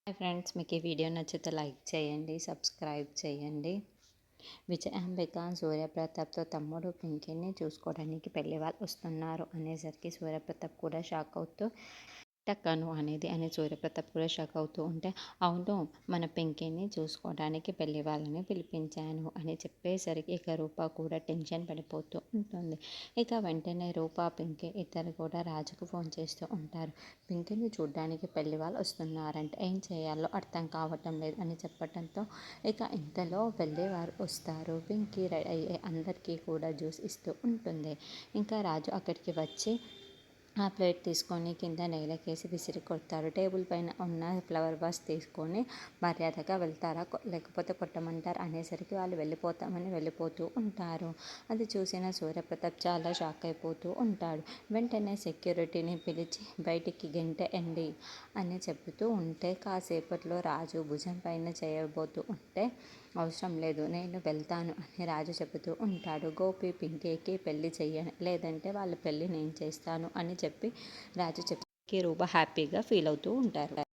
Hi friends, మీకు ఈ video నచ్చితే లైక్ చేయండి, సబ్స్క్రైబ్ చేయండి. విజయాంబిక సూర్యప్రతాప్తో తమ్ముడు పింకీని చూసుకోవడానికి పెళ్లి వాళ్ళు వస్తున్నారు అనేసరికి సూర్యప్రతాప్ కూడా షాక్ అవుతూ టక్కను అనేది అని సూర్యప్రతాప్ కూడా షాక్ అవుతూ ఉంటే, అవును మన పింకీని చూసుకోవడానికి పెళ్లి వాళ్ళని పిలిపించాను అని చెప్పేసరికి ఇక రూప కూడా టెన్షన్ పడిపోతూ ఉంటుంది. ఇక వెంటనే రూప పింకీ ఇద్దరు కూడా రాజుకు ఫోన్ చేస్తూ ఉంటారు. పింకీని చూడడానికి పెళ్లి వాళ్ళు వస్తున్నారంటే ఏం చేయాలో అర్థం కావటం లేదు అని చెప్పడంతో ఇక ఇంతలో పెళ్లి వారు వస్తారు. పింకీ అయ్యే అందరికీ కూడా జ్యూస్ ఇస్తూ ఉంటుంది. ఇంకా రాజు అక్కడికి వచ్చి ఆ ప్లేట్ తీసుకొని కింద నేలకేసి విసిరి కొడతారు. టేబుల్ పైన ఉన్న ఫ్లవర్ వాస్ తీసుకొని మర్యాదగా వెళ్తారా లేకపోతే కొట్టమంటారు అనేసరికి వాళ్ళు వెళ్ళిపోతామని వెళ్ళిపోతూ ఉంటారు. అది చూసిన సూర్యప్రతాప్ చాలా షాక్ అయిపోతూ ఉంటాడు. వెంటనే సెక్యూరిటీని పిలిచి బయటికి గెంటేయండి అని చెబుతూ ఉంటే, కాసేపట్లో రాజు భుజం పైన చేయబోతూ ఉంటే, అవసరం లేదు నేను వెళ్తాను అని రాజు చెబుతూ ఉంటాడు. గోపి పింకీకి పెళ్లి చెయ్యను, లేదంటే వాళ్ళ పెళ్ళి నేను చేస్తాను అని చెప్పి రాజు చెప్పి రూప హ్యాపీగా ఫీల్ అవుతూ ఉంటారు.